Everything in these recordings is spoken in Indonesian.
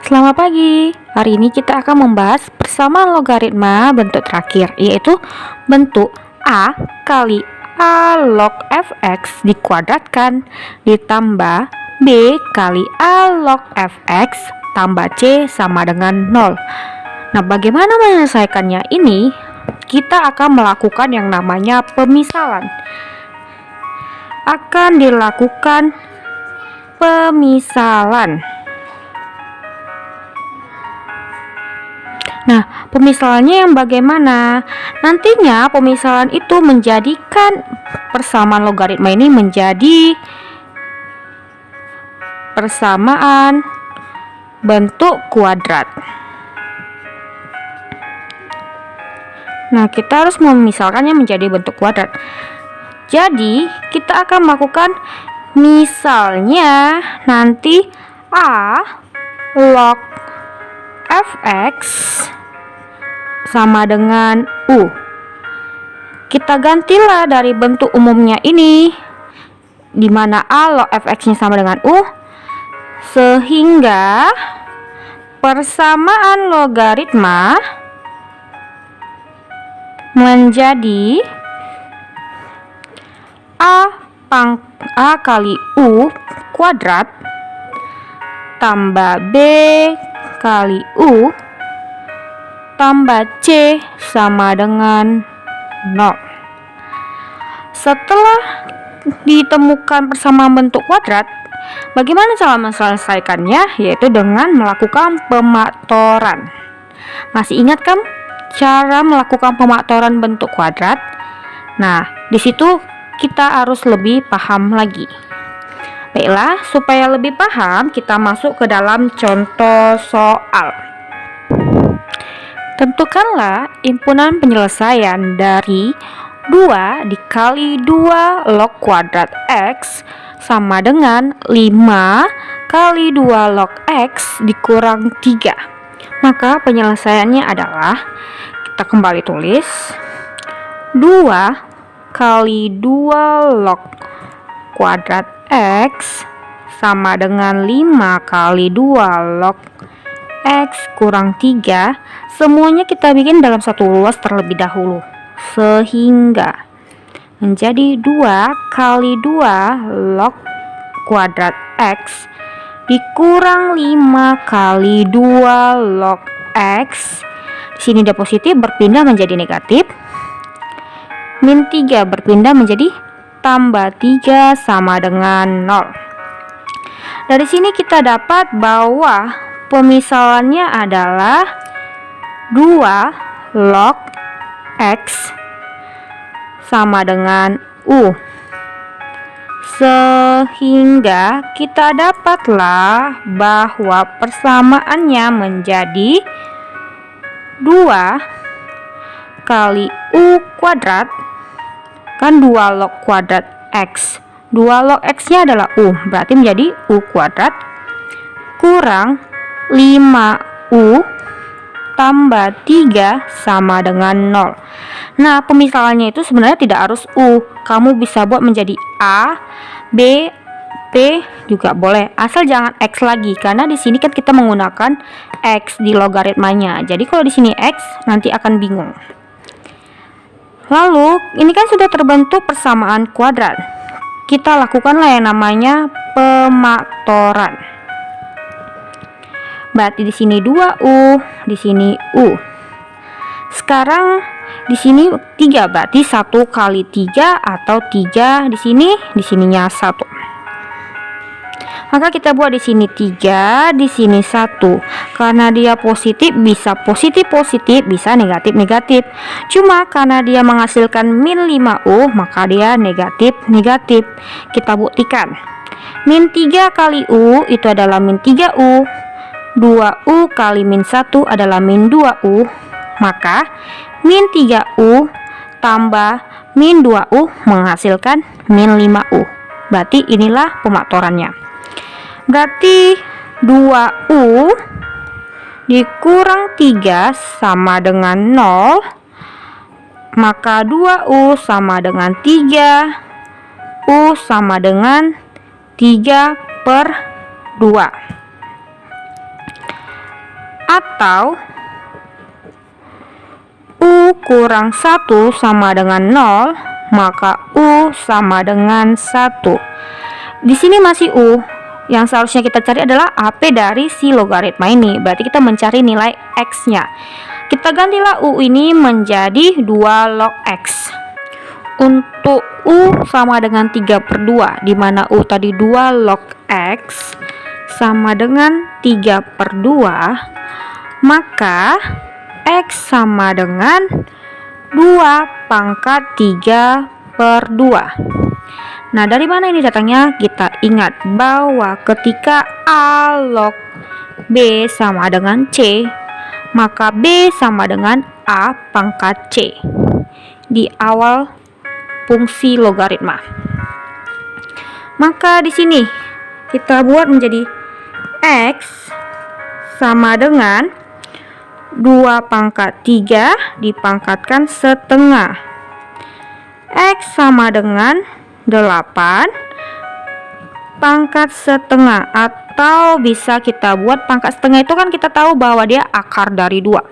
Selamat pagi. Hari ini kita akan membahas persamaan logaritma bentuk terakhir, yaitu bentuk A kali A log fx dikuadratkan ditambah B kali A log fx tambah C sama dengan 0. Nah, bagaimana menyelesaikannya ini? Kita akan melakukan yang namanya pemisalan. Akan dilakukan pemisalan. Nah, pemisalannya yang bagaimana? Nantinya pemisalan itu menjadikan persamaan logaritma ini menjadi persamaan bentuk kuadrat. Nah, kita harus memisalkannya menjadi bentuk kuadrat. Jadi, kita akan melakukan misalnya nanti A log fx sama dengan U. Kita gantilah dari bentuk umumnya ini, di mana A log fx-nya sama dengan U, sehingga persamaan logaritma menjadi A kali U kuadrat tambah B kali U tambah C sama dengan 0. Setelah ditemukan persamaan bentuk kuadrat, bagaimana cara menyelesaikannya? Yaitu dengan melakukan pemaktoran. Masih ingat kan cara melakukan pemaktoran bentuk kuadrat? Nah, di situ kita harus lebih paham lagi. Baiklah, supaya lebih paham, kita masuk ke dalam contoh soal. Tentukanlah himpunan penyelesaian dari 2 dikali 2 log kuadrat X sama dengan 5 kali 2 log X dikurang 3. Maka penyelesaiannya adalah, kita kembali tulis, 2 kali 2 log kuadrat X sama dengan 5 kali 2 log X kurang 3. Semuanya kita bikin dalam satu ruas terlebih dahulu, sehingga menjadi 2 kali 2 log kuadrat X dikurang 5 kali 2 log X. Di sini dia positif berpindah menjadi negatif. Min 3 berpindah menjadi tambah 3 sama dengan 0. Dari sini kita dapat bahwa pemisalannya adalah 2 log X sama dengan U. Sehingga kita dapatlah bahwa persamaannya menjadi 2 kali U kuadrat, kan 2 log kuadrat X, 2 log X nya adalah U, berarti menjadi U kuadrat kurang 5U tambah 3 sama dengan 0. Nah, pemisalannya itu sebenarnya tidak harus U, kamu bisa buat menjadi A, B, P juga boleh, asal jangan X lagi, karena di sini kan kita menggunakan X di logaritmanya. Jadi kalau di sini X nanti akan bingung. Lalu, ini kan sudah terbentuk persamaan kuadrat. Kita lakukanlah yang namanya pemaktoran. Berarti di sini 2U, di sini U. Sekarang di sini 3, berarti 1 kali 3 atau 3 di sininya 1. Maka kita buat di sini 3, di sini 1. Karena dia positif, bisa positif-positif, bisa negatif-negatif. Cuma karena dia menghasilkan min 5U, maka dia negatif-negatif. Kita buktikan. Min 3 kali U itu adalah min 3U. 2U kali min 1 adalah min 2U. Maka min 3U tambah min 2U menghasilkan min 5U. Berarti inilah pemaktorannya. Berarti 2U dikurang 3 sama dengan 0. Maka 2U sama dengan 3, U sama dengan 3/2. atau U kurang 1 sama dengan 0, maka U sama dengan 1. Di sini masih U. Yang seharusnya kita cari adalah AP dari si logaritma ini. Berarti kita mencari nilai X-nya. Kita gantilah U ini menjadi 2 log X. Untuk U sama dengan 3/2, di mana U tadi 2 log X sama dengan 3/2, maka X sama dengan 2 pangkat 3/2. Nah, dari mana ini datangnya? Kita ingat bahwa ketika A log B sama dengan C, maka B sama dengan A pangkat C di awal fungsi logaritma. Maka di sini kita buat menjadi X sama dengan 2 pangkat 3 dipangkatkan setengah. X sama dengan 8 pangkat setengah, atau bisa kita buat pangkat setengah itu kan kita tahu bahwa dia akar dari 2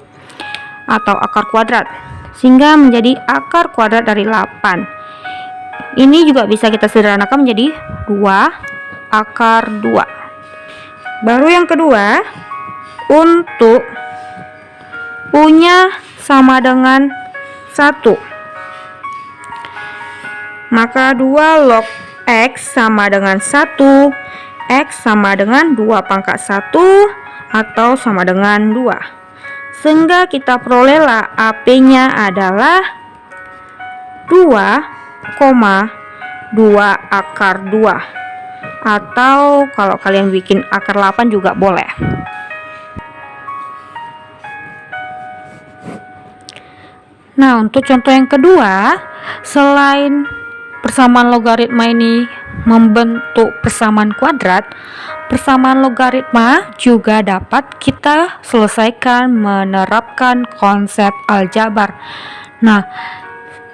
atau akar kuadrat, sehingga menjadi akar kuadrat dari 8. Ini juga bisa kita sederhanakan menjadi 2 akar 2. Baru yang kedua, untuk U-nya sama dengan 1, maka 2 log X sama dengan 1. X sama dengan 2 pangkat 1 atau sama dengan 2. Sehingga kita perolehlah AP-nya adalah 2,2 akar 2. Atau kalau kalian bikin akar 8 juga boleh. Nah, untuk contoh yang kedua, selain persamaan logaritma ini membentuk persamaan kuadrat, persamaan logaritma juga dapat kita selesaikan menerapkan konsep aljabar. Nah,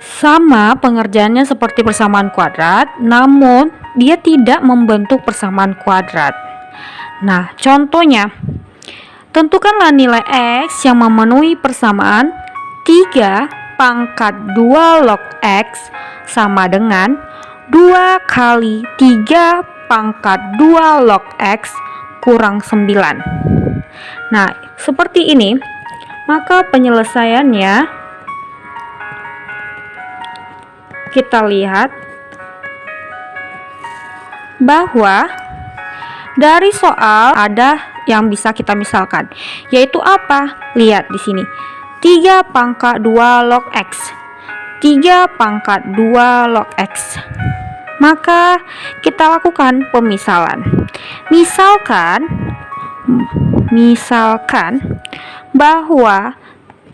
sama pengerjaannya seperti persamaan kuadrat, namun dia tidak membentuk persamaan kuadrat. Nah, contohnya, tentukanlah nilai X yang memenuhi persamaan 3 pangkat 2 log X sama dengan 2 kali 3 pangkat 2 log X kurang 9. Nah, seperti ini, maka penyelesaiannya kita lihat bahwa dari soal ada yang bisa kita misalkan, yaitu apa? Lihat di sini. 3 pangkat 2 log X. 3 pangkat 2 log X. Maka kita lakukan pemisalan. Misalkan bahwa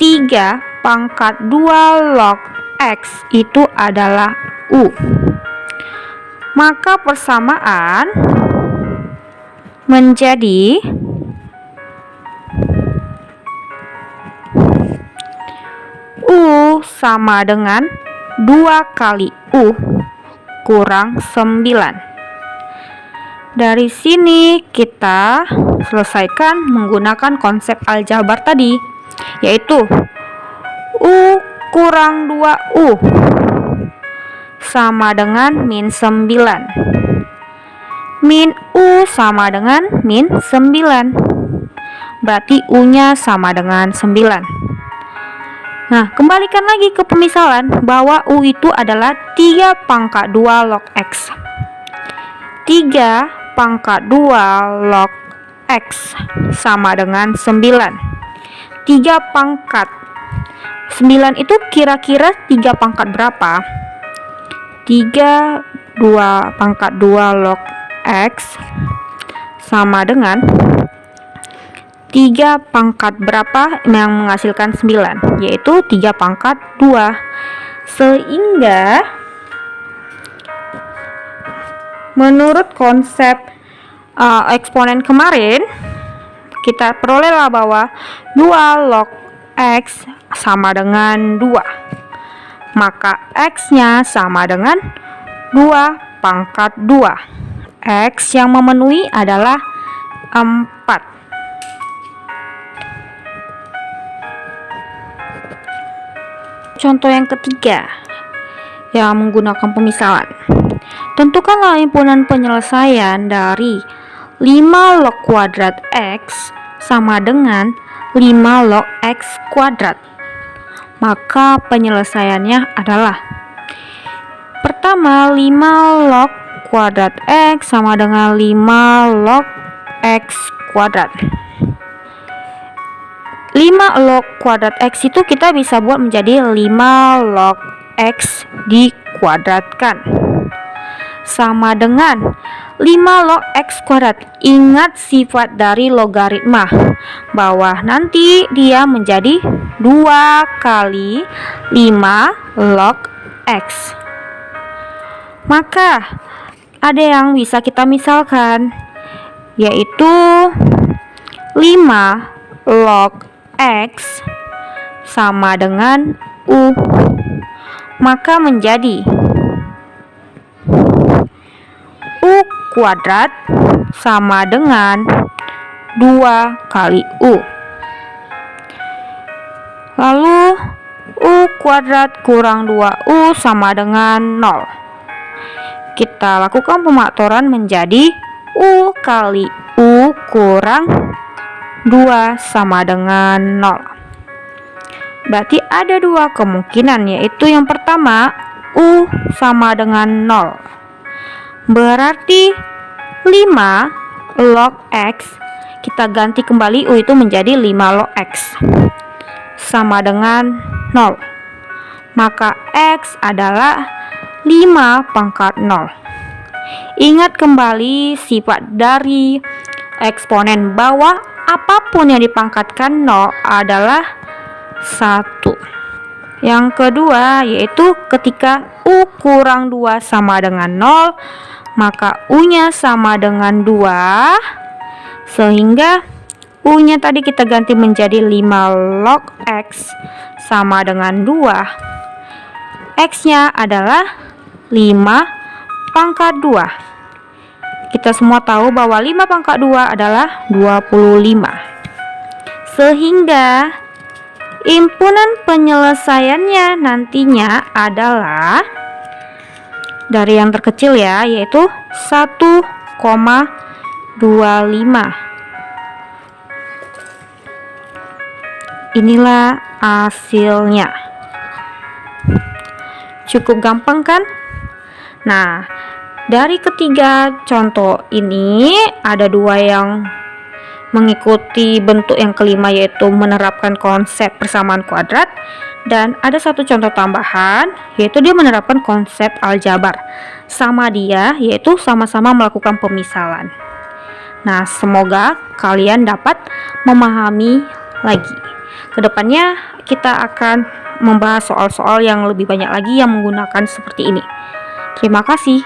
3 pangkat 2 log X itu adalah U. Maka persamaan menjadi U sama dengan 2 kali U kurang 9. Dari sini kita selesaikan menggunakan konsep aljabar tadi, yaitu U kurang 2U sama dengan min 9. Min U sama dengan min 9. Berarti U-nya sama dengan 9. Nah, kembalikan lagi ke pemisalan bahwa U itu adalah 3 pangkat 2 log X. 3 pangkat 2 log X sama dengan 9. 3 pangkat 9 itu kira-kira 3 pangkat berapa? 2 pangkat 2 log X sama dengan 3 pangkat berapa yang menghasilkan 9, yaitu 3 pangkat 2. Sehingga menurut konsep eksponen kemarin, kita perolehlah bahwa 2 log X sama dengan 2. Maka X-nya sama dengan 2 pangkat 2. X yang memenuhi adalah 4. contoh yang ketiga yang menggunakan pemisalan. Tentukanlah himpunan penyelesaian dari 5 log kuadrat X sama dengan 5 log X kuadrat. Maka penyelesaiannya adalah pertama 5 log kuadrat X sama dengan 5 log X kuadrat. 5 log kuadrat X itu kita bisa buat menjadi 5 log X dikuadratkan sama dengan 5 log X kuadrat. Ingat sifat dari logaritma bahwa nanti dia menjadi 2 kali 5 log X. Maka ada yang bisa kita misalkan, yaitu 5 log X sama dengan U. Maka menjadi U kuadrat sama dengan 2 kali U. Lalu U kuadrat kurang 2U sama dengan 0. Kita lakukan pemaktoran menjadi U kali U kurang 2 sama dengan 0. Berarti ada 2 kemungkinan, yaitu yang pertama U sama dengan 0. Berarti 5 log X, kita ganti kembali U itu menjadi 5 log X sama dengan 0. Maka X adalah 5 pangkat 0. Ingat kembali sifat dari eksponen bahwa apapun yang dipangkatkan 0 adalah 1. Yang kedua yaitu ketika U kurang 2 sama dengan 0, maka U-nya sama dengan 2, sehingga U-nya tadi kita ganti menjadi 5 log X sama dengan 2. X-nya adalah 5 pangkat 2. Kita semua tahu bahwa 5 pangkat 2 adalah 25. Sehingga himpunan penyelesaiannya nantinya adalah dari yang terkecil ya, yaitu 1,25. Inilah hasilnya. Cukup gampang kan? Nah, dari ketiga contoh ini ada 2 yang mengikuti bentuk yang kelima, yaitu menerapkan konsep persamaan kuadrat, dan ada 1 contoh tambahan, yaitu dia menerapkan konsep aljabar sama dia, yaitu sama-sama melakukan pemisalan. Nah, semoga kalian dapat memahami lagi. Kedepannya kita akan membahas soal-soal yang lebih banyak lagi yang menggunakan seperti ini. Terima kasih.